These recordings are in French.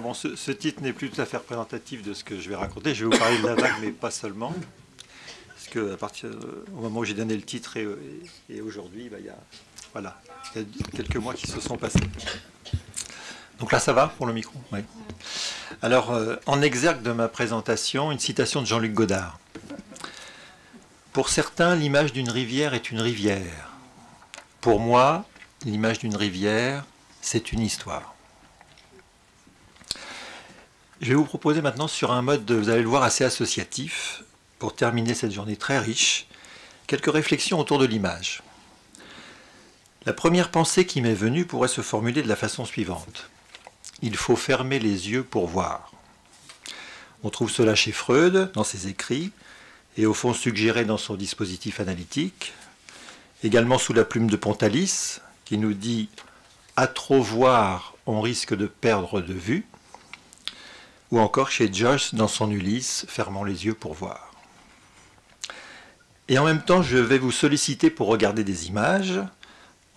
Bon, ce titre n'est plus tout à fait représentatif de ce que je vais raconter. Je vais vous parler de la vague, mais pas seulement. Parce que au moment où j'ai donné le titre et aujourd'hui, il y a quelques mois qui se sont passés. Donc là, ça va pour le micro? Oui. Alors, en exergue de ma présentation, une citation de Jean-Luc Godard. Pour certains, l'image d'une rivière est une rivière. Pour moi, l'image d'une rivière, c'est une histoire. Je vais vous proposer maintenant sur un mode, vous allez le voir, assez associatif, pour terminer cette journée très riche, quelques réflexions autour de l'image. La première pensée qui m'est venue pourrait se formuler de la façon suivante. Il faut fermer les yeux pour voir. On trouve cela chez Freud, dans ses écrits, et au fond suggéré dans son dispositif analytique, également sous la plume de Pontalis, qui nous dit « à trop voir, on risque de perdre de vue », ou encore chez Joyce dans son Ulysse, fermant les yeux pour voir. Et en même temps, je vais vous solliciter pour regarder des images,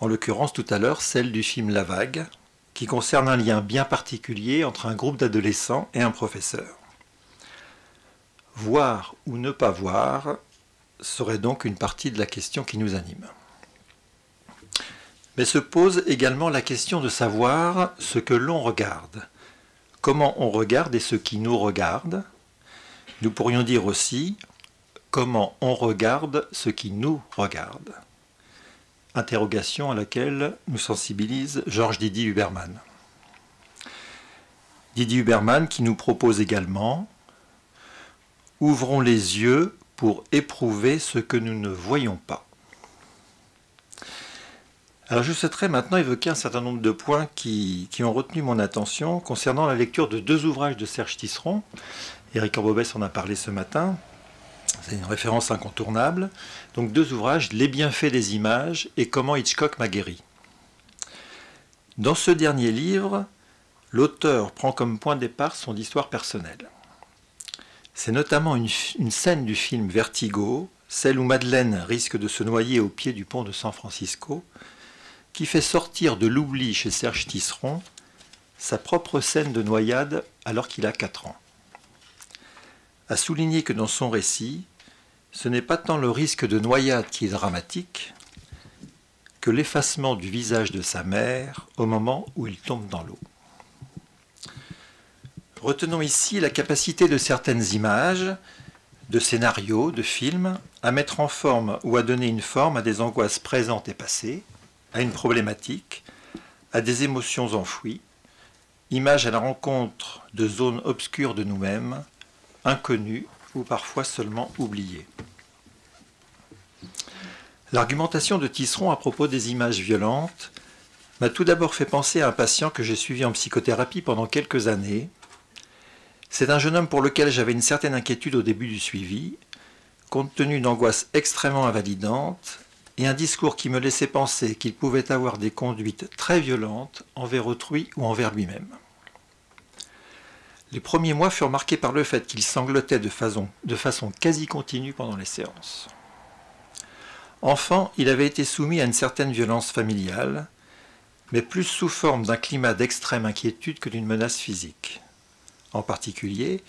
en l'occurrence tout à l'heure celle du film La Vague, qui concerne un lien bien particulier entre un groupe d'adolescents et un professeur. Voir ou ne pas voir serait donc une partie de la question qui nous anime. Mais se pose également la question de savoir ce que l'on regarde. Comment on regarde et ce qui nous regarde. Nous pourrions dire aussi comment on regarde ce qui nous regarde. Interrogation à laquelle nous sensibilise Georges Didier Huberman. Didier Huberman qui nous propose également « Ouvrons les yeux pour éprouver ce que nous ne voyons pas ». Alors je souhaiterais maintenant évoquer un certain nombre de points qui ont retenu mon attention concernant la lecture de deux ouvrages de Serge Tisseron. Éric Orbobès en a parlé ce matin, c'est une référence incontournable. Donc deux ouvrages, Les bienfaits des images et Comment Hitchcock m'a guéri. Dans ce dernier livre, l'auteur prend comme point de départ son histoire personnelle. C'est notamment une scène du film Vertigo, celle où Madeleine risque de se noyer au pied du pont de San Francisco, qui fait sortir de l'oubli chez Serge Tisseron sa propre scène de noyade alors qu'il a 4 ans. À souligner que dans son récit, ce n'est pas tant le risque de noyade qui est dramatique que l'effacement du visage de sa mère au moment où il tombe dans l'eau. Retenons ici la capacité de certaines images, de scénarios, de films, à mettre en forme ou à donner une forme à des angoisses présentes et passées, à une problématique, à des émotions enfouies, images à la rencontre de zones obscures de nous-mêmes, inconnues ou parfois seulement oubliées. L'argumentation de Tisseron à propos des images violentes m'a tout d'abord fait penser à un patient que j'ai suivi en psychothérapie pendant quelques années. C'est un jeune homme pour lequel j'avais une certaine inquiétude au début du suivi, compte tenu d'angoisses extrêmement invalidantes, et un discours qui me laissait penser qu'il pouvait avoir des conduites très violentes envers autrui ou envers lui-même. Les premiers mois furent marqués par le fait qu'il sanglotait de façon quasi continue pendant les séances. Enfant, il avait été soumis à une certaine violence familiale, mais plus sous forme d'un climat d'extrême inquiétude que d'une menace physique. En particulier,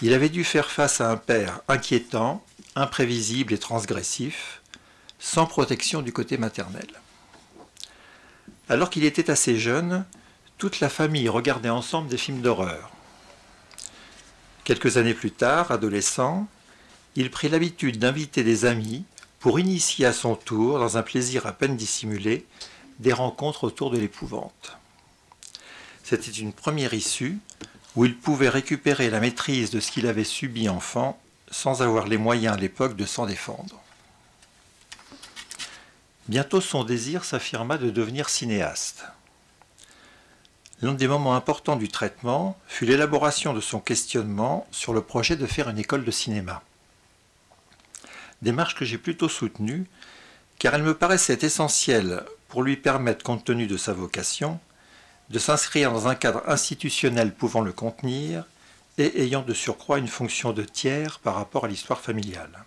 il avait dû faire face à un père inquiétant, imprévisible et transgressif, sans protection du côté maternel. Alors qu'il était assez jeune, toute la famille regardait ensemble des films d'horreur. Quelques années plus tard, adolescent, il prit l'habitude d'inviter des amis pour initier à son tour, dans un plaisir à peine dissimulé, des rencontres autour de l'épouvante. C'était une première issue où il pouvait récupérer la maîtrise de ce qu'il avait subi enfant sans avoir les moyens à l'époque de s'en défendre. Bientôt son désir s'affirma de devenir cinéaste. L'un des moments importants du traitement fut l'élaboration de son questionnement sur le projet de faire une école de cinéma. Démarche que j'ai plutôt soutenue, car elle me paraissait essentielle pour lui permettre, compte tenu de sa vocation, de s'inscrire dans un cadre institutionnel pouvant le contenir et ayant de surcroît une fonction de tiers par rapport à l'histoire familiale.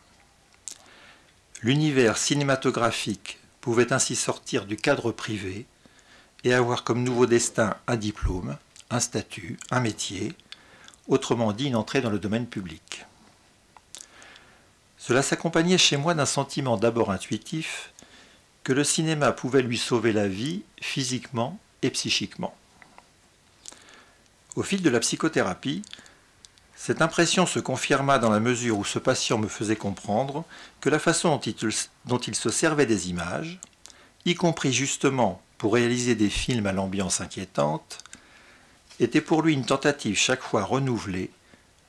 L'univers cinématographique pouvait ainsi sortir du cadre privé et avoir comme nouveau destin un diplôme, un statut, un métier, autrement dit une entrée dans le domaine public. Cela s'accompagnait chez moi d'un sentiment d'abord intuitif que le cinéma pouvait lui sauver la vie physiquement et psychiquement. Au fil de la psychothérapie, cette impression se confirma dans la mesure où ce patient me faisait comprendre que la façon dont il se servait des images, y compris justement pour réaliser des films à l'ambiance inquiétante, était pour lui une tentative chaque fois renouvelée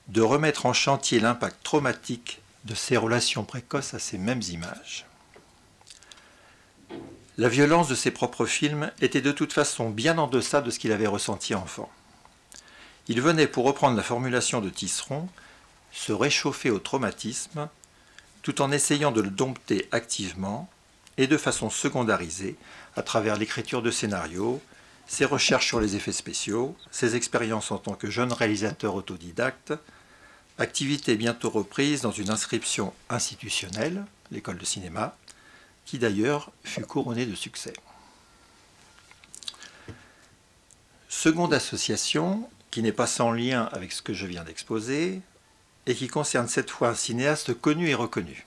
de remettre en chantier l'impact traumatique de ses relations précoces à ces mêmes images. La violence de ses propres films était de toute façon bien en deçà de ce qu'il avait ressenti enfant. Il venait, pour reprendre la formulation de Tisseron, se réchauffer au traumatisme, tout en essayant de le dompter activement et de façon secondarisée à travers l'écriture de scénarios, ses recherches sur les effets spéciaux, ses expériences en tant que jeune réalisateur autodidacte, activité bientôt reprise dans une inscription institutionnelle, l'école de cinéma, qui d'ailleurs fut couronnée de succès. Seconde association, qui n'est pas sans lien avec ce que je viens d'exposer, et qui concerne cette fois un cinéaste connu et reconnu.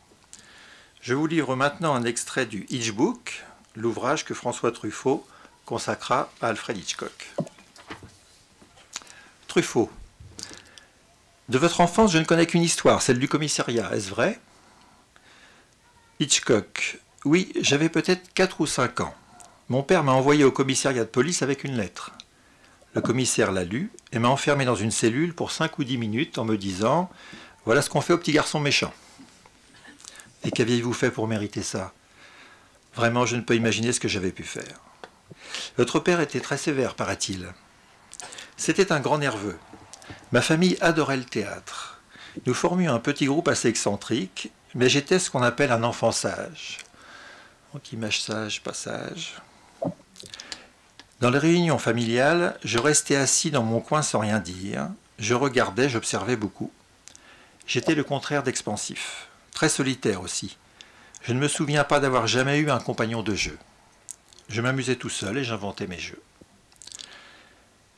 Je vous livre maintenant un extrait du Hitchbook, l'ouvrage que François Truffaut consacra à Alfred Hitchcock. Truffaut. De votre enfance, je ne connais qu'une histoire, celle du commissariat, est-ce vrai? Hitchcock. Oui, j'avais peut-être 4 ou 5 ans. Mon père m'a envoyé au commissariat de police avec une lettre. Le commissaire l'a lue et m'a enfermé dans une cellule pour 5 ou 10 minutes en me disant « Voilà ce qu'on fait aux petits garçons méchants. » Et qu'aviez-vous fait pour mériter ça? Vraiment, je ne peux imaginer ce que j'avais pu faire. Votre père était très sévère, paraît-il. C'était un grand nerveux. Ma famille adorait le théâtre. Nous formions un petit groupe assez excentrique, mais j'étais ce qu'on appelle un enfant sage. Donc image sage, passage. Dans les réunions familiales, je restais assis dans mon coin sans rien dire. Je regardais, j'observais beaucoup. J'étais le contraire d'expansif, très solitaire aussi. Je ne me souviens pas d'avoir jamais eu un compagnon de jeu. Je m'amusais tout seul et j'inventais mes jeux.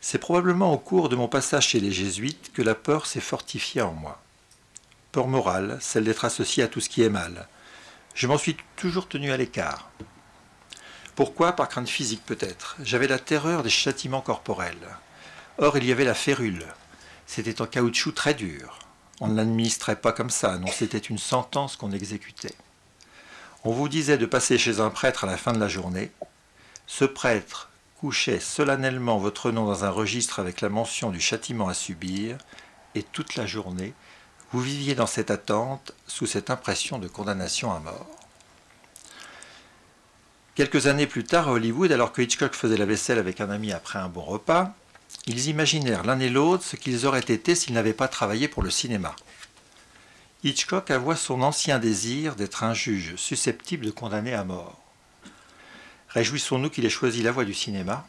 C'est probablement au cours de mon passage chez les jésuites que la peur s'est fortifiée en moi. Peur morale, celle d'être associé à tout ce qui est mal. Je m'en suis toujours tenu à l'écart. Pourquoi? Par crainte physique peut-être. J'avais la terreur des châtiments corporels. Or, il y avait la férule. C'était en caoutchouc très dur. On ne l'administrait pas comme ça, non, c'était une sentence qu'on exécutait. On vous disait de passer chez un prêtre à la fin de la journée. Ce prêtre couchait solennellement votre nom dans un registre avec la mention du châtiment à subir, et toute la journée, vous viviez dans cette attente, sous cette impression de condamnation à mort. Quelques années plus tard, à Hollywood, alors que Hitchcock faisait la vaisselle avec un ami après un bon repas, ils imaginèrent l'un et l'autre ce qu'ils auraient été s'ils n'avaient pas travaillé pour le cinéma. Hitchcock avoua son ancien désir d'être un juge susceptible de condamner à mort. Réjouissons-nous qu'il ait choisi la voie du cinéma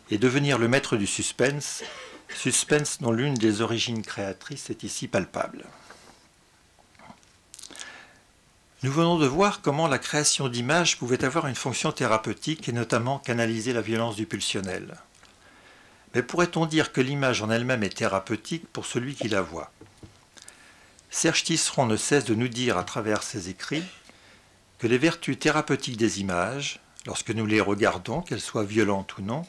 et devenir le maître du suspense, suspense dont l'une des origines créatrices est ici palpable. Nous venons de voir comment la création d'images pouvait avoir une fonction thérapeutique et notamment canaliser la violence du pulsionnel. Mais pourrait-on dire que l'image en elle-même est thérapeutique pour celui qui la voit? Serge Tisseron ne cesse de nous dire à travers ses écrits que les vertus thérapeutiques des images, lorsque nous les regardons, qu'elles soient violentes ou non,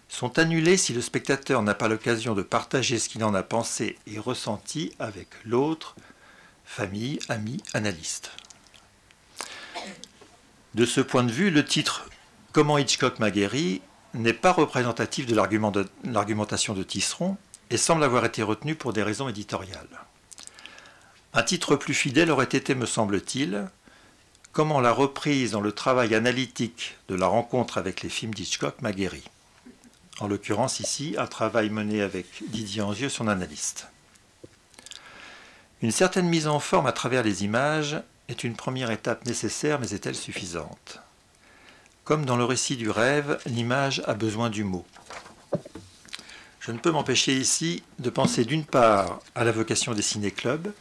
sont annulées si le spectateur n'a pas l'occasion de partager ce qu'il en a pensé et ressenti avec l'autre, famille, amis, analystes. De ce point de vue, le titre « Comment Hitchcock m'a guéri » n'est pas représentatif de l'argumentation de Tisseron et semble avoir été retenu pour des raisons éditoriales. Un titre plus fidèle aurait été, me semble-t-il, « Comment la reprise dans le travail analytique de la rencontre avec les films d'Hitchcock m'a guéri ». En l'occurrence ici, un travail mené avec Didier Anzieux, son analyste. Une certaine mise en forme à travers les images est une première étape nécessaire, mais est-elle suffisante? Comme dans le récit du rêve, l'image a besoin du mot. Je ne peux m'empêcher ici de penser d'une part à la vocation des ciné-clubs,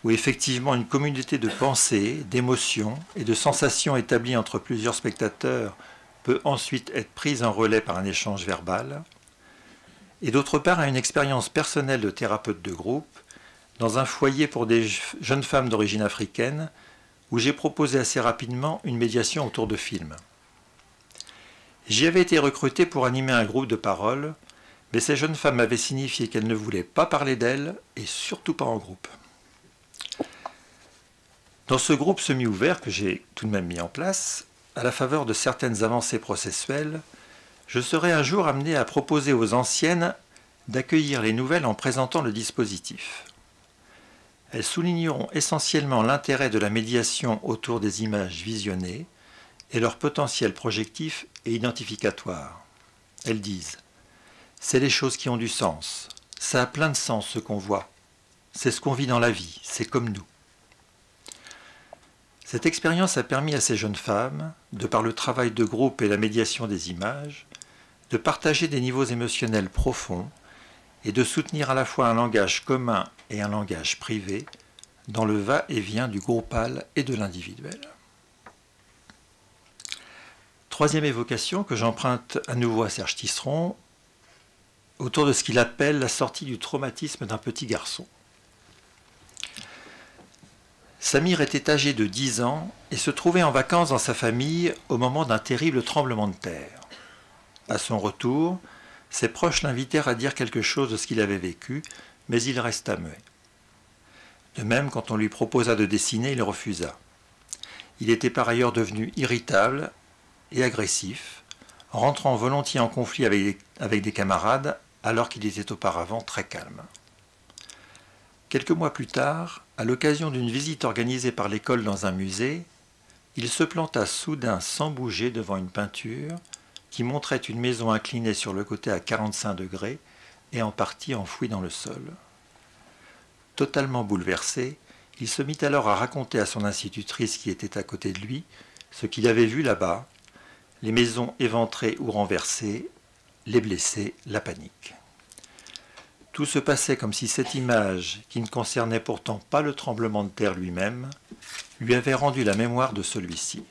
où effectivement une communauté de pensées, d'émotions et de sensations établies entre plusieurs spectateurs peut ensuite être prise en relais par un échange verbal, et d'autre part à une expérience personnelle de thérapeute de groupe dans un foyer pour des jeunes femmes d'origine africaine où j'ai proposé assez rapidement une médiation autour de films. J'y avais été recruté pour animer un groupe de parole, mais ces jeunes femmes m'avaient signifié qu'elles ne voulaient pas parler d'elles et surtout pas en groupe. Dans ce groupe semi-ouvert que j'ai tout de même mis en place, à la faveur de certaines avancées processuelles, je serai un jour amené à proposer aux anciennes d'accueillir les nouvelles en présentant le dispositif. Elles souligneront essentiellement l'intérêt de la médiation autour des images visionnées et leur potentiel projectif et identificatoire. Elles disent « C'est les choses qui ont du sens, ça a plein de sens ce qu'on voit, c'est ce qu'on vit dans la vie, c'est comme nous ». Cette expérience a permis à ces jeunes femmes, de par le travail de groupe et la médiation des images, de partager des niveaux émotionnels profonds et de soutenir à la fois un langage commun et un langage privé dans le va-et-vient du groupal et de l'individuel. Troisième évocation que j'emprunte à nouveau à Serge Tisseron, autour de ce qu'il appelle la sortie du traumatisme d'un petit garçon. Samir était âgé de 10 ans et se trouvait en vacances dans sa famille au moment d'un terrible tremblement de terre. À son retour, ses proches l'invitèrent à dire quelque chose de ce qu'il avait vécu, mais il resta muet. De même, quand on lui proposa de dessiner, il refusa. Il était par ailleurs devenu irritable et agressif, rentrant volontiers en conflit avec des camarades alors qu'il était auparavant très calme. Quelques mois plus tard, à l'occasion d'une visite organisée par l'école dans un musée, il se planta soudain sans bouger devant une peinture qui montrait une maison inclinée sur le côté à 45 degrés et en partie enfouie dans le sol. Totalement bouleversé, il se mit alors à raconter à son institutrice qui était à côté de lui ce qu'il avait vu là-bas, les maisons éventrées ou renversées, les blessés, la panique. Tout se passait comme si cette image, qui ne concernait pourtant pas le tremblement de terre lui-même, lui avait rendu la mémoire de celui-ci.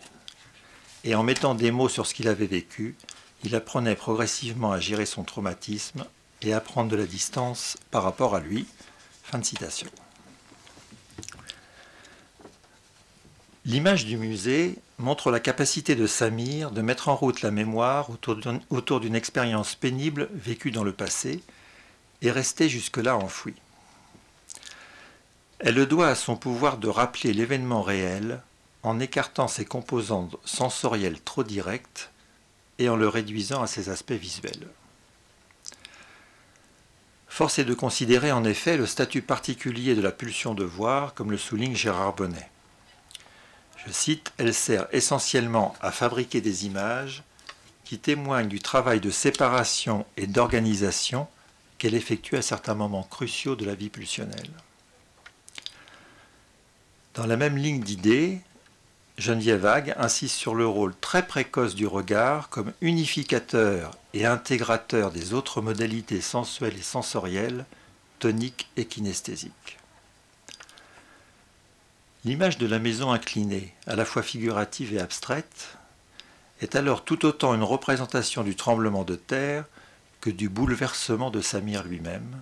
Et en mettant des mots sur ce qu'il avait vécu, il apprenait progressivement à gérer son traumatisme et à prendre de la distance par rapport à lui. Fin de citation. L'image du musée montre la capacité de Samir de mettre en route la mémoire autour d'une expérience pénible vécue dans le passé et restée jusque-là enfouie. Elle le doit à son pouvoir de rappeler l'événement réel en écartant ses composantes sensorielles trop directes et en le réduisant à ses aspects visuels. Force est de considérer en effet le statut particulier de la pulsion de voir, comme le souligne Gérard Bonnet. Je cite, « Elle sert essentiellement à fabriquer des images qui témoignent du travail de séparation et d'organisation qu'elle effectue à certains moments cruciaux de la vie pulsionnelle. » Dans la même ligne d'idées, Geneviève Hague insiste sur le rôle très précoce du regard comme unificateur et intégrateur des autres modalités sensuelles et sensorielles, toniques et kinesthésiques. L'image de la maison inclinée, à la fois figurative et abstraite, est alors tout autant une représentation du tremblement de terre que du bouleversement de Samir lui-même,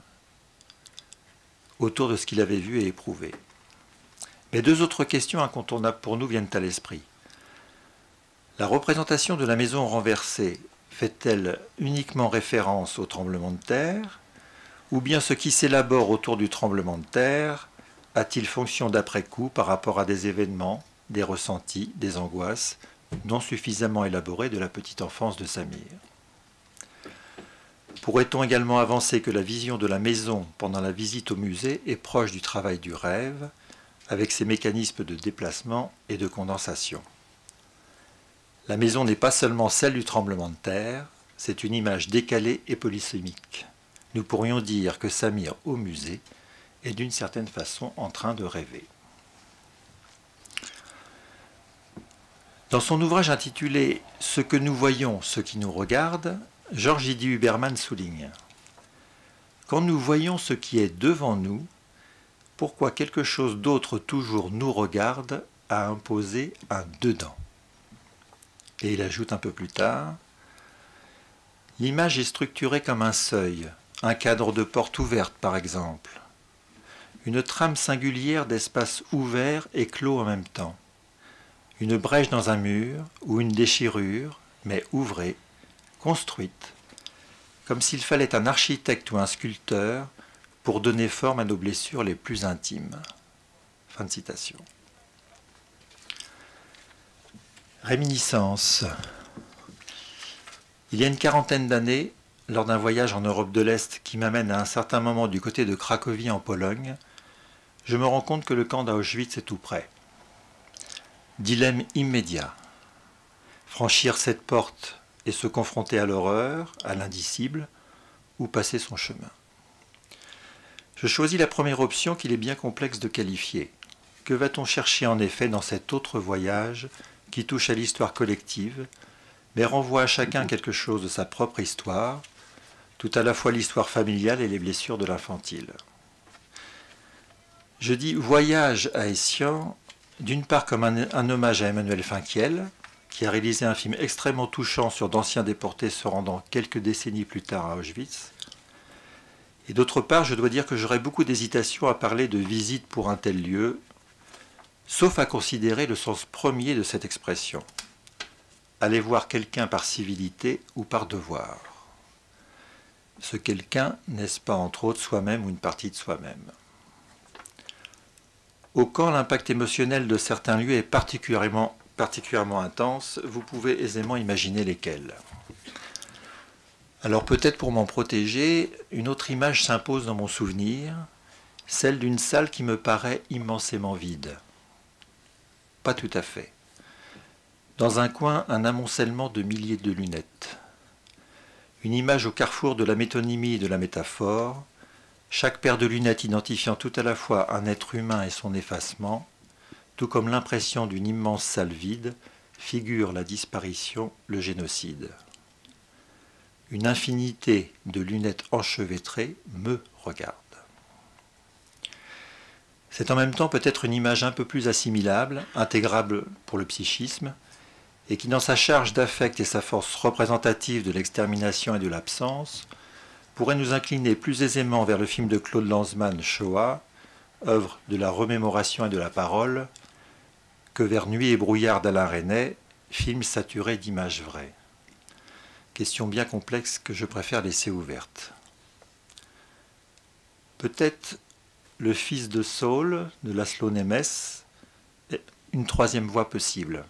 autour de ce qu'il avait vu et éprouvé. Mais deux autres questions incontournables pour nous viennent à l'esprit. La représentation de la maison renversée fait-elle uniquement référence au tremblement de terre, ou bien ce qui s'élabore autour du tremblement de terre a-t-il fonction d'après-coup par rapport à des événements, des ressentis, des angoisses non suffisamment élaborés de la petite enfance de Samir? Pourrait-on également avancer que la vision de la maison pendant la visite au musée est proche du travail du rêve, avec ses mécanismes de déplacement et de condensation? La maison n'est pas seulement celle du tremblement de terre, c'est une image décalée et polysémique. Nous pourrions dire que Samir, au musée, est d'une certaine façon en train de rêver. Dans son ouvrage intitulé « Ce que nous voyons, ce qui nous regarde », Georges Idi Huberman souligne « Quand nous voyons ce qui est devant nous, pourquoi quelque chose d'autre toujours nous regarde à imposer un dedans ?» Et il ajoute un peu plus tard « L'image est structurée comme un seuil, un cadre de porte ouverte par exemple, une trame singulière d'espace ouvert et clos en même temps, une brèche dans un mur ou une déchirure, mais ouvrée, construite, comme s'il fallait un architecte ou un sculpteur pour donner forme à nos blessures les plus intimes. » Fin de citation. Réminiscence. Il y a une quarantaine d'années, lors d'un voyage en Europe de l'Est qui m'amène à un certain moment du côté de Cracovie en Pologne, je me rends compte que le camp d'Auschwitz est tout près. Dilemme immédiat. Franchir cette porte et se confronter à l'horreur, à l'indicible, ou passer son chemin. Je choisis la première option qu'il est bien complexe de qualifier. Que va-t-on chercher en effet dans cet autre voyage qui touche à l'histoire collective, mais renvoie à chacun quelque chose de sa propre histoire, tout à la fois l'histoire familiale et les blessures de l'infantile. Je dis voyage à Essian, d'une part comme un hommage à Emmanuel Finkiel, qui a réalisé un film extrêmement touchant sur d'anciens déportés se rendant quelques décennies plus tard à Auschwitz. Et d'autre part, je dois dire que j'aurais beaucoup d'hésitation à parler de visite pour un tel lieu, sauf à considérer le sens premier de cette expression. Aller voir quelqu'un par civilité ou par devoir. Ce quelqu'un, n'est-ce pas entre autres soi-même ou une partie de soi-même? Au camp, l'impact émotionnel de certains lieux est particulièrement intense, vous pouvez aisément imaginer lesquels. Alors peut-être pour m'en protéger, une autre image s'impose dans mon souvenir, celle d'une salle qui me paraît immensément vide. Pas tout à fait. Dans un coin, un amoncellement de milliers de lunettes. Une image au carrefour de la métonymie et de la métaphore, chaque paire de lunettes identifiant tout à la fois un être humain et son effacement, tout comme l'impression d'une immense salle vide, figure la disparition, le génocide. Une infinité de lunettes enchevêtrées me regarde. C'est en même temps peut-être une image un peu plus assimilable, intégrable pour le psychisme, et qui dans sa charge d'affect et sa force représentative de l'extermination et de l'absence, pourrait nous incliner plus aisément vers le film de Claude Lanzmann, Shoah, œuvre de la remémoration et de la parole, que vers Nuit et brouillard d'Alain Resnais, film saturé d'images vraies. Question bien complexe que je préfère laisser ouverte. Peut-être le fils de Saul, de Laszlo Nemes, est une troisième voie possible.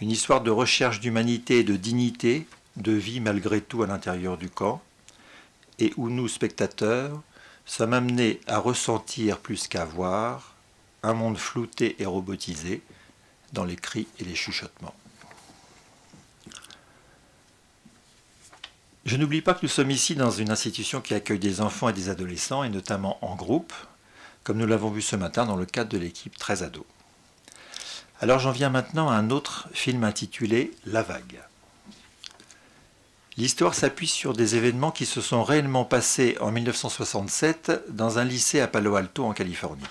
Une histoire de recherche d'humanité et de dignité, de vie malgré tout à l'intérieur du camp, et où nous, spectateurs, sommes amenés à ressentir plus qu'à voir un monde flouté et robotisé dans les cris et les chuchotements. Je n'oublie pas que nous sommes ici dans une institution qui accueille des enfants et des adolescents, et notamment en groupe, comme nous l'avons vu ce matin dans le cadre de l'équipe 13 ados. Alors j'en viens maintenant à un autre film intitulé « La vague ». L'histoire s'appuie sur des événements qui se sont réellement passés en 1967 dans un lycée à Palo Alto en Californie.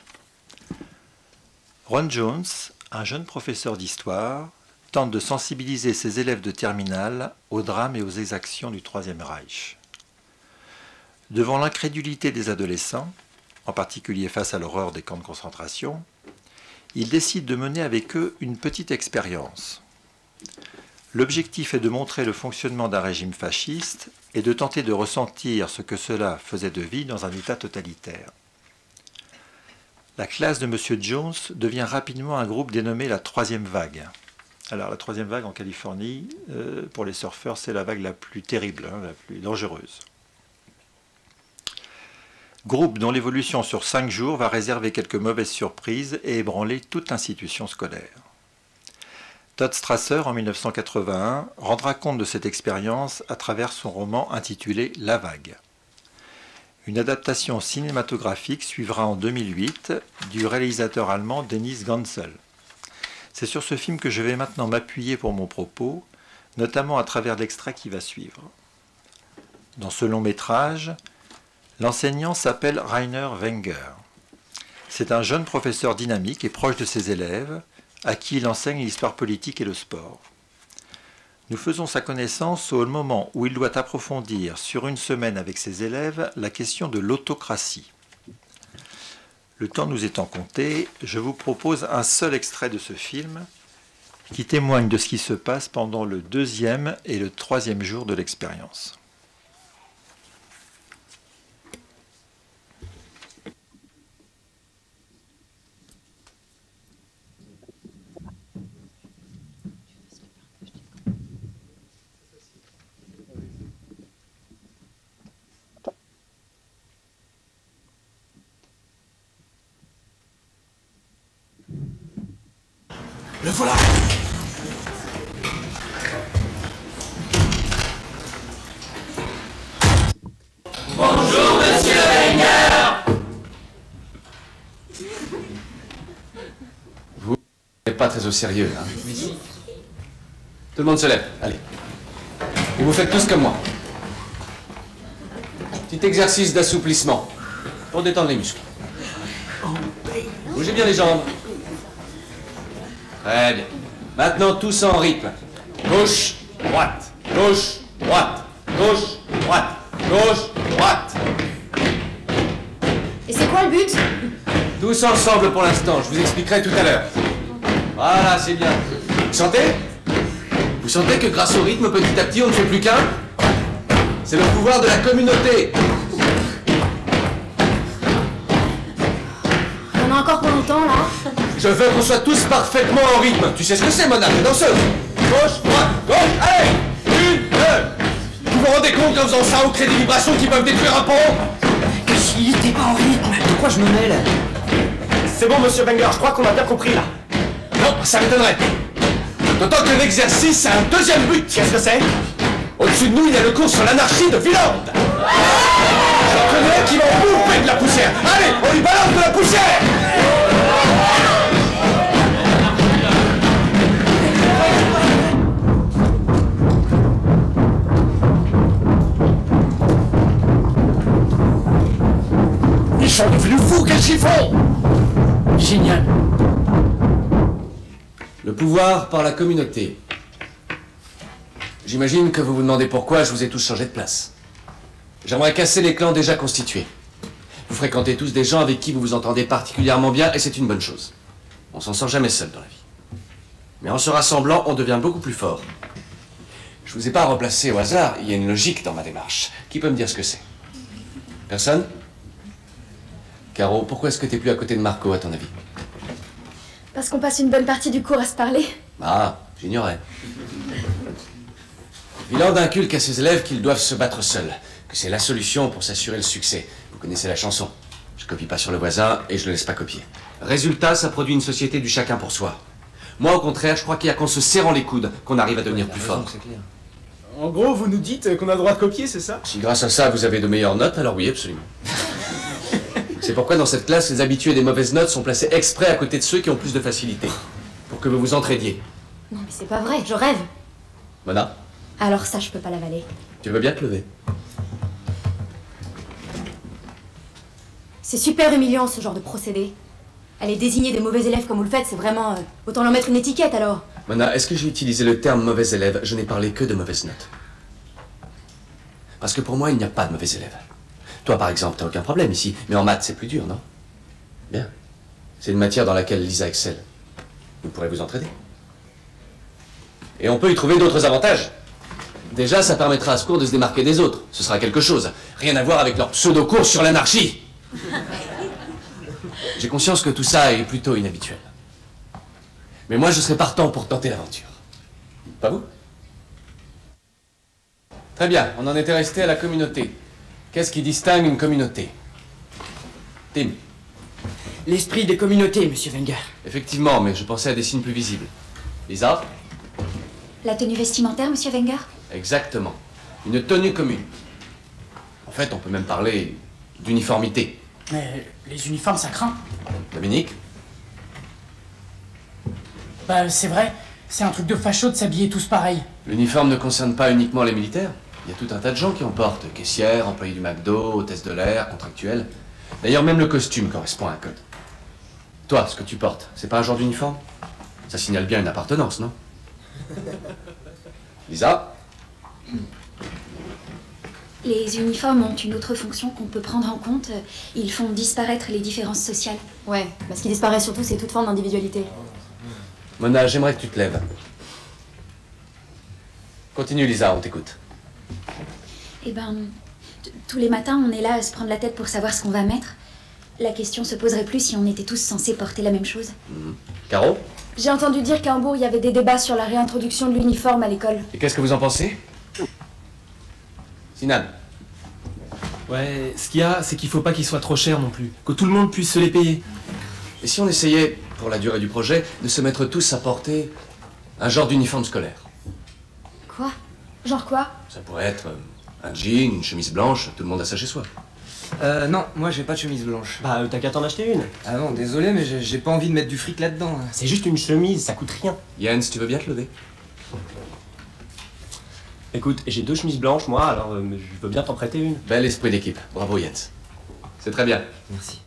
Ron Jones, un jeune professeur d'histoire, tente de sensibiliser ses élèves de terminale aux drames et aux exactions du Troisième Reich. Devant l'incrédulité des adolescents, en particulier face à l'horreur des camps de concentration, il décide de mener avec eux une petite expérience. L'objectif est de montrer le fonctionnement d'un régime fasciste et de tenter de ressentir ce que cela faisait de vie dans un État totalitaire. La classe de M. Jones devient rapidement un groupe dénommé la Troisième Vague. Alors la Troisième Vague en Californie, pour les surfeurs, c'est la vague la plus terrible, la plus dangereuse. Groupe dont l'évolution sur 5 jours va réserver quelques mauvaises surprises et ébranler toute institution scolaire. Todd Strasser, en 1981, rendra compte de cette expérience à travers son roman intitulé « La Vague ». Une adaptation cinématographique suivra en 2008 du réalisateur allemand Dennis Gansel. C'est sur ce film que je vais maintenant m'appuyer pour mon propos, notamment à travers l'extrait qui va suivre. Dans ce long métrage, l'enseignant s'appelle Rainer Wenger. C'est un jeune professeur dynamique et proche de ses élèves, à qui il enseigne l'histoire politique et le sport. Nous faisons sa connaissance au moment où il doit approfondir sur une semaine avec ses élèves la question de l'autocratie. Le temps nous étant compté, je vous propose un seul extrait de ce film qui témoigne de ce qui se passe pendant le 2e et le 3e jour de l'expérience. Le voilà! Bonjour, monsieur Wenger! Vous n'êtes pas très au sérieux, hein? Tout le monde se lève, allez. Et vous faites tous comme moi. Petit exercice d'assouplissement pour détendre les muscles. Bougez bien les jambes. Très bien. Maintenant, tous en rythme. Gauche, droite, gauche, droite, gauche, droite, gauche, droite. Et c'est quoi le but? Tous ensemble pour l'instant, je vous expliquerai tout à l'heure. Voilà, c'est bien. Vous sentez? Vous sentez que grâce au rythme, petit à petit, on ne fait plus qu'un? C'est le pouvoir de la communauté. On a encore pas longtemps là? Je veux qu'on soit tous parfaitement en rythme. Tu sais ce que c'est, Mona, la danseuse? Gauche, droite, gauche, allez! Une, deux. Vous vous rendez compte qu'en faisant ça, on crée des vibrations qui peuvent détruire un pont? Que si t'es pas en rythme, de quoi je me mêle? C'est bon, monsieur Wenger, je crois qu'on a bien compris là. Non, ça m'étonnerait. D'autant que l'exercice a un deuxième but. Qu'est-ce que c'est? Au-dessus de nous, il y a le cours sur l'anarchie de Villard. J'en connais qui vont bouffer de la poussière. Allez, on lui balance de la poussière. Ils sont devenus fous, qu'est-ce qu'ils font? Génial. Le pouvoir par la communauté. J'imagine que vous vous demandez pourquoi je vous ai tous changé de place. J'aimerais casser les clans déjà constitués. Vous fréquentez tous des gens avec qui vous vous entendez particulièrement bien et c'est une bonne chose. On s'en sort jamais seul dans la vie. Mais en se rassemblant, on devient beaucoup plus fort. Je vous ai pas remplacé au hasard, il y a une logique dans ma démarche. Qui peut me dire ce que c'est? Personne? Caro, pourquoi est-ce que t'es plus à côté de Marco à ton avis? Parce qu'on passe une bonne partie du cours à se parler. Ah, j'ignorais. Villard inculque à ses élèves qu'ils doivent se battre seuls, que c'est la solution pour s'assurer le succès. Vous connaissez la chanson. Je copie pas sur le voisin et je le laisse pas copier. Résultat, ça produit une société du chacun pour soi. Moi, au contraire, je crois qu'il y a qu'en se serrant les coudes qu'on arrive à devenir plus fort. En gros, vous nous dites qu'on a le droit de copier, c'est ça? Si grâce à ça, vous avez de meilleures notes, alors oui, absolument. C'est pourquoi dans cette classe, les habitués des mauvaises notes sont placés exprès à côté de ceux qui ont plus de facilité. Pour que vous vous entraidiez. Non mais c'est pas vrai, je rêve. Mona, Alors ça, je peux pas l'avaler. tu veux bien te lever? C'est super humiliant ce genre de procédé. Aller désigner des mauvais élèves comme vous le faites, c'est vraiment... autant leur mettre une étiquette alors. Mona, est-ce que j'ai utilisé le terme mauvais élève? Je n'ai parlé que de mauvaises notes. Parce que pour moi, il n'y a pas de mauvais élèves. Toi, par exemple, t'as aucun problème ici. Mais en maths, c'est plus dur, non? Bien. C'est une matière dans laquelle Lisa excelle. Vous pourrez vous entraider. Et on peut y trouver d'autres avantages. Déjà, ça permettra à ce cours de se démarquer des autres. Ce sera quelque chose. Rien à voir avec leur pseudo-cours sur l'anarchie. J'ai conscience que tout ça est plutôt inhabituel. Mais moi, je serais partant pour tenter l'aventure. Pas vous? Très bien, on en était resté à la communauté. Qu'est-ce qui distingue une communauté? Tim. L'esprit des communautés, monsieur Wenger. Effectivement, mais je pensais à des signes plus visibles. Lisa? La tenue vestimentaire, monsieur Wenger? Exactement. Une tenue commune. En fait, on peut même parler d'uniformité. Mais les uniformes, ça craint. Dominique? Bah, c'est vrai. C'est un truc de facho de s'habiller tous pareil. L'uniforme ne concerne pas uniquement les militaires. Il y a tout un tas de gens qui en portent. Caissières, employés du McDo, hôtesses de l'air, contractuels. D'ailleurs, même le costume correspond à un code. Toi, ce que tu portes, c'est pas un genre d'uniforme? Ça signale bien une appartenance, non? Lisa? Les uniformes ont une autre fonction qu'on peut prendre en compte. Ils font disparaître les différences sociales. Ouais, bah, ce qui disparaît surtout, c'est toute forme d'individualité. Mona, j'aimerais que tu te lèves. Continue, Lisa, on t'écoute. Eh ben, tous les matins, on est là à se prendre la tête pour savoir ce qu'on va mettre. La question se poserait plus si on était tous censés porter la même chose. Caro? J'ai entendu dire qu'à Hambourg, il y avait des débats sur la réintroduction de l'uniforme à l'école. Et qu'est-ce que vous en pensez? Sinan? Ouais, ce qu'il y a, c'est qu'il faut pas qu'ils soient trop chers non plus. Que tout le monde puisse se les payer. Et si on essayait, pour la durée du projet, de se mettre tous à porter un genre d'uniforme scolaire? Quoi? Genre quoi? Ça pourrait être un jean, une chemise blanche, tout le monde a ça chez soi. Non, moi j'ai pas de chemise blanche. Bah, t'as qu'à t'en acheter une. Ah non, désolé, mais j'ai pas envie de mettre du fric là-dedans. C'est juste une chemise, ça coûte rien. Jens, tu veux bien te lever? Écoute, j'ai 2 chemises blanches, moi, alors je veux bien t'en prêter une. Bel esprit d'équipe, bravo Jens. C'est très bien. Merci.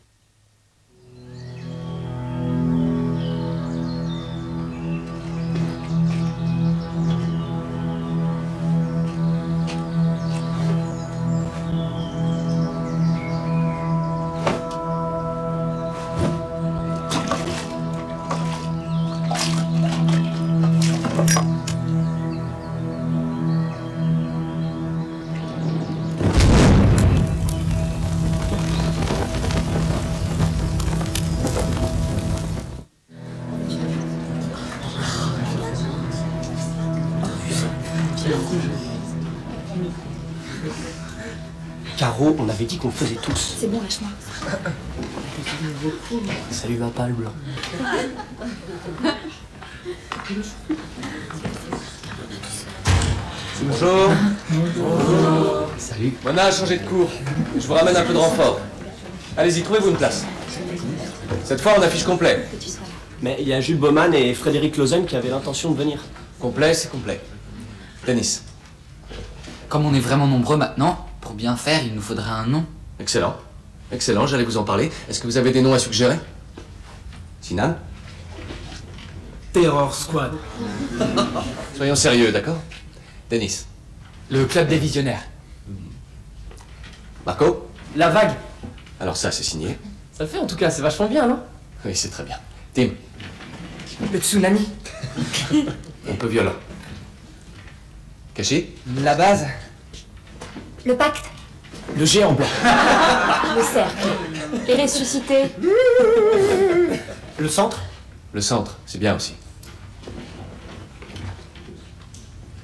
Caro, on avait dit qu'on le faisait tous. C'est bon, lâche-moi. Ça lui va pas le blanc. Bonjour. Salut. Mona a changé de cours. Je vous ramène un peu de renfort. Allez-y, trouvez-vous une place. Cette fois, on affiche complet. Que tu sois là. Mais il y a Jules Baumann et Frédéric Lausanne qui avaient l'intention de venir. Complet, c'est complet. Denis. Comme on est vraiment nombreux maintenant, pour bien faire, il nous faudrait un nom. Excellent. Excellent, j'allais vous en parler. Est-ce que vous avez des noms à suggérer? Sinan? Terror Squad. Soyons sérieux, d'accord? Denis. Le club des visionnaires. Marco? La vague. Alors ça, c'est signé. Ça le fait en tout cas, c'est vachement bien, non? Oui, c'est très bien. Tim? Le tsunami. Un peu violent. Kashi? La base. Le pacte, Le géant blanc. le cercle, les ressuscités. Le centre? Le centre, c'est bien aussi.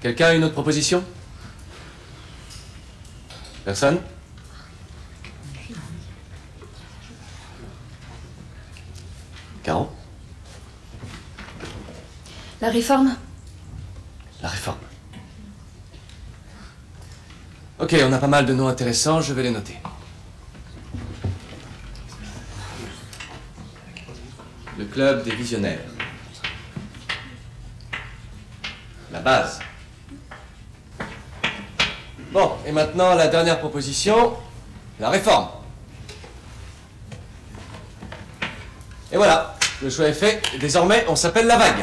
Quelqu'un a une autre proposition? Personne? Caro? La réforme? La réforme. Ok, on a pas mal de noms intéressants, je vais les noter. Le club des visionnaires. La base. Bon, et maintenant la dernière proposition, la réforme. Et voilà, le choix est fait, et désormais on s'appelle la vague.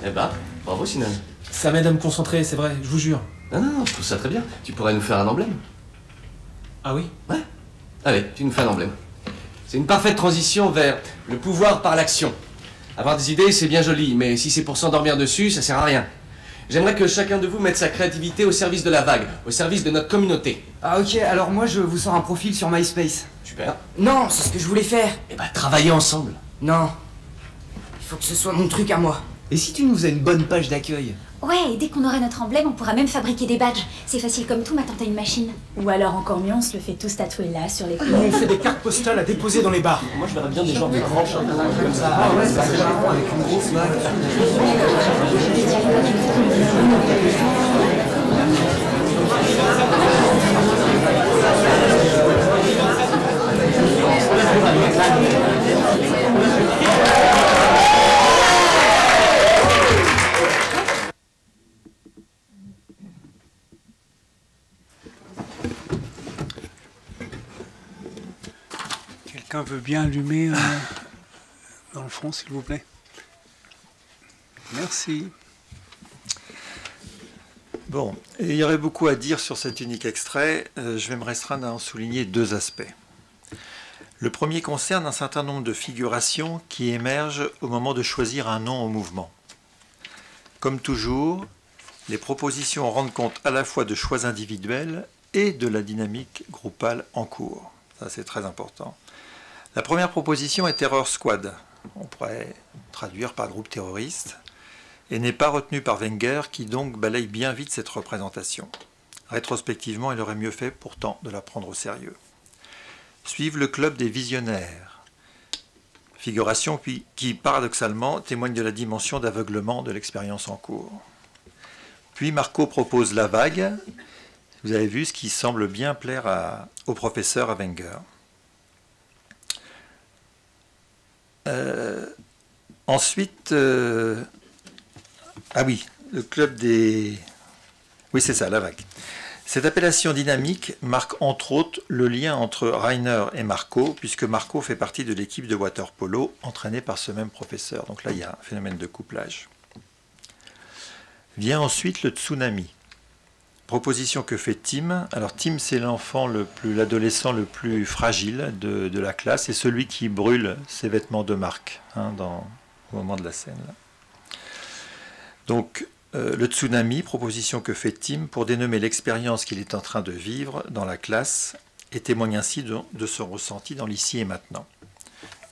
Eh ben, bravo Sinan. Ça m'aide à me concentrer, c'est vrai, je vous jure. Non, non, non, je trouve ça très bien. Tu pourrais nous faire un emblème. Ah oui? Ouais. Allez, tu nous fais un emblème. C'est une parfaite transition vers le pouvoir par l'action. Avoir des idées, c'est bien joli, mais si c'est pour s'endormir dessus, ça sert à rien. J'aimerais que chacun de vous mette sa créativité au service de la vague, au service de notre communauté. Ah ok, alors moi je vous sors un profil sur MySpace. Super. Non, c'est ce que je voulais faire. Eh ben, travaillez ensemble. Non. Il faut que ce soit mon truc à moi. Et si tu nous faisais une bonne page d'accueil? Ouais, et dès qu'on aura notre emblème, on pourra même fabriquer des badges. C'est facile comme tout, maintenant t'as une machine. Ou alors encore mieux, on se le fait tous tatouer là, sur les Nous, on fait des cartes postales à déposer dans les bars. Moi, je verrais bien des gens de grands chats comme ça. Ah ouais, c'est marrant avec une grosse vague. Quelqu'un veut bien allumer le front, s'il vous plaît. Merci. Bon, il y aurait beaucoup à dire sur cet unique extrait. Je vais me restreindre à en souligner deux aspects. Le premier concerne un certain nombre de figurations qui émergent au moment de choisir un nom au mouvement. Comme toujours, les propositions rendent compte à la fois de choix individuels et de la dynamique groupale en cours. Ça, c'est très important. La première proposition est Terror Squad. On pourrait traduire par groupe terroriste. Et n'est pas retenue par Wenger, qui donc balaye bien vite cette représentation. Rétrospectivement, il aurait mieux fait pourtant de la prendre au sérieux. Suivent le club des visionnaires. Figuration qui, paradoxalement, témoigne de la dimension d'aveuglement de l'expérience en cours. Puis Marco propose La Vague. Vous avez vu ce qui semble bien plaire au professeur, à Wenger. Ensuite, ah oui, le club des... Oui, c'est ça, La Vague. Cette appellation dynamique marque entre autres le lien entre Rainer et Marco, puisque Marco fait partie de l'équipe de water-polo entraînée par ce même professeur. Donc là, il y a un phénomène de couplage. Vient ensuite le tsunami. Proposition que fait Tim. Alors Tim, c'est l'adolescent le plus fragile de la classe et celui qui brûle ses vêtements de marque au moment de la scène. Là. Donc le tsunami, proposition que fait Tim pour dénommer l'expérience qu'il est en train de vivre dans la classe et témoigne ainsi de son ressenti dans l'ici et maintenant.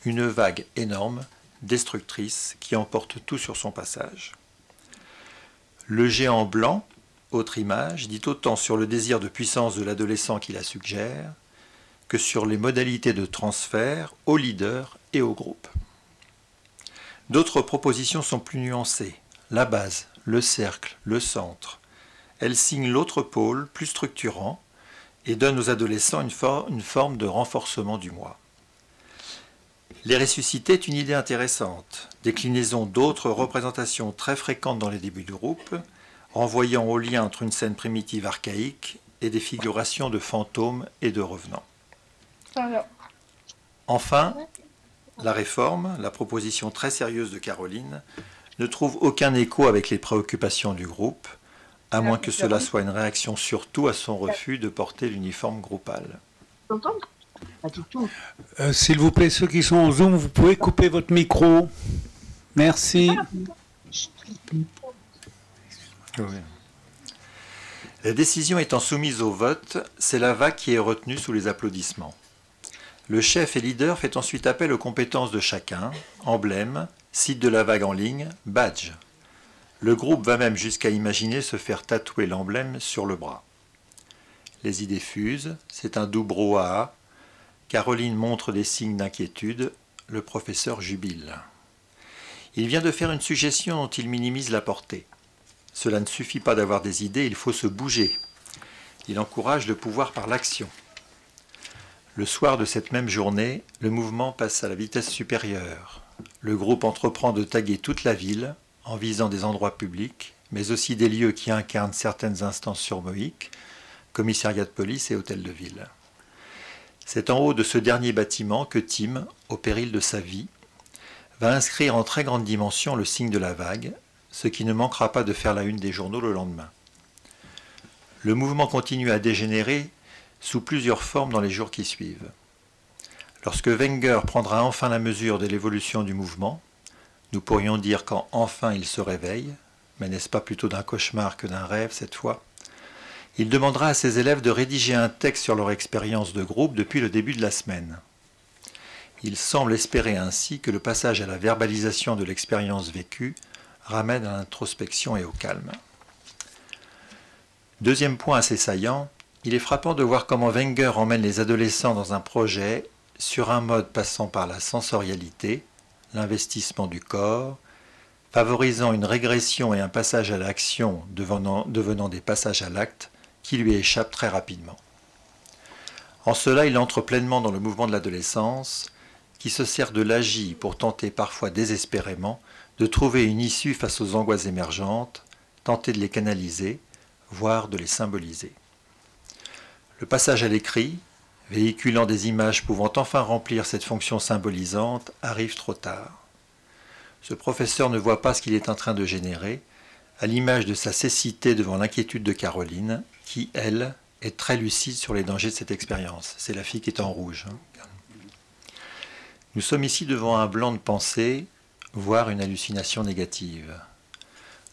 Une vague énorme, destructrice, qui emporte tout sur son passage. Le géant blanc, autre image, dit autant sur le désir de puissance de l'adolescent qui la suggère que sur les modalités de transfert au leader et au groupe. D'autres propositions sont plus nuancées. La base, le cercle, le centre. Elles signent l'autre pôle, plus structurant, et donnent aux adolescents une forme de renforcement du moi. Les ressusciter est une idée intéressante, déclinaison d'autres représentations très fréquentes dans les débuts du groupe, renvoyant au lien entre une scène primitive archaïque et des figurations de fantômes et de revenants. Enfin, la réforme, la proposition très sérieuse de Caroline, ne trouve aucun écho avec les préoccupations du groupe, à moins que cela soit une réaction surtout à son refus de porter l'uniforme groupal. S'il vous plaît, ceux qui sont en Zoom, vous pouvez couper votre micro. Merci. Oui. La décision étant soumise au vote, c'est La Vague qui est retenue sous les applaudissements. Le chef et leader fait ensuite appel aux compétences de chacun, emblème, site de La Vague en ligne, badge. Le groupe va même jusqu'à imaginer se faire tatouer l'emblème sur le bras. Les idées fusent, c'est un doux brouhaha. Caroline montre des signes d'inquiétude, le professeur jubile. Il vient de faire une suggestion dont il minimise la portée. Cela ne suffit pas d'avoir des idées, il faut se bouger. Il encourage le pouvoir par l'action. Le soir de cette même journée, le mouvement passe à la vitesse supérieure. Le groupe entreprend de taguer toute la ville, en visant des endroits publics, mais aussi des lieux qui incarnent certaines instances surmoïques, commissariat de police et hôtel de ville. C'est en haut de ce dernier bâtiment que Tim, au péril de sa vie, va inscrire en très grande dimension le signe de La Vague, ce qui ne manquera pas de faire la une des journaux le lendemain. Le mouvement continue à dégénérer sous plusieurs formes dans les jours qui suivent. Lorsque Wenger prendra enfin la mesure de l'évolution du mouvement, nous pourrions dire quand enfin il se réveille, mais n'est-ce pas plutôt d'un cauchemar que d'un rêve cette fois, il demandera à ses élèves de rédiger un texte sur leur expérience de groupe depuis le début de la semaine. Il semble espérer ainsi que le passage à la verbalisation de l'expérience vécue ramène à l'introspection et au calme. Deuxième point assez saillant, il est frappant de voir comment Wenger emmène les adolescents dans un projet sur un mode passant par la sensorialité, l'investissement du corps, favorisant une régression et un passage à l'action devenant des passages à l'acte qui lui échappent très rapidement. En cela, il entre pleinement dans le mouvement de l'adolescence, qui se sert de l'agi pour tenter parfois désespérément de trouver une issue face aux angoisses émergentes, tenter de les canaliser, voire de les symboliser. Le passage à l'écrit, véhiculant des images pouvant enfin remplir cette fonction symbolisante, arrive trop tard. Ce professeur ne voit pas ce qu'il est en train de générer, à l'image de sa cécité devant l'inquiétude de Caroline, qui, elle, est très lucide sur les dangers de cette expérience. C'est la fille qui est en rouge. Nous sommes ici devant un blanc de pensée, voire une hallucination négative.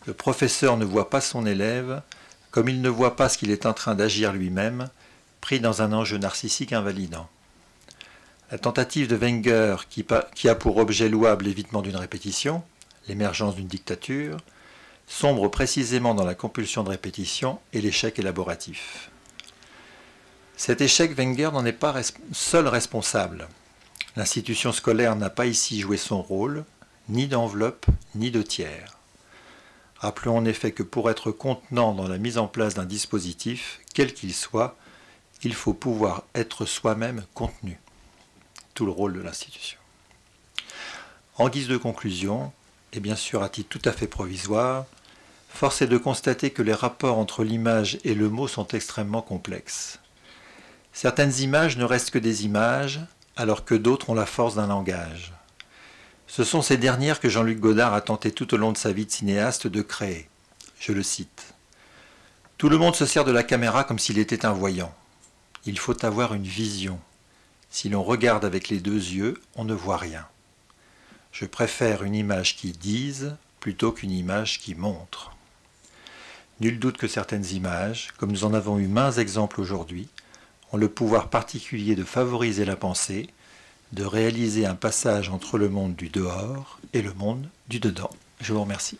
Le professeur ne voit pas son élève, comme il ne voit pas ce qu'il est en train d'agir lui-même, pris dans un enjeu narcissique invalidant. La tentative de Wenger, qui a pour objet louable l'évitement d'une répétition, l'émergence d'une dictature, sombre précisément dans la compulsion de répétition et l'échec élaboratif. Cet échec, Wenger n'en est pas seul responsable. L'institution scolaire n'a pas ici joué son rôle, ni d'enveloppe, ni de tiers. Rappelons en effet que pour être contenant dans la mise en place d'un dispositif, quel qu'il soit, il faut pouvoir être soi-même contenu. Tout le rôle de l'institution. En guise de conclusion, et bien sûr à titre tout à fait provisoire, force est de constater que les rapports entre l'image et le mot sont extrêmement complexes. Certaines images ne restent que des images, alors que d'autres ont la force d'un langage. Ce sont ces dernières que Jean-Luc Godard a tenté tout au long de sa vie de cinéaste de créer. Je le cite. « Tout le monde se sert de la caméra comme s'il était un voyant. Il faut avoir une vision. Si l'on regarde avec les deux yeux, on ne voit rien. Je préfère une image qui dise plutôt qu'une image qui montre. » Nul doute que certaines images, comme nous en avons eu maints exemples aujourd'hui, ont le pouvoir particulier de favoriser la pensée, de réaliser un passage entre le monde du dehors et le monde du dedans. Je vous remercie.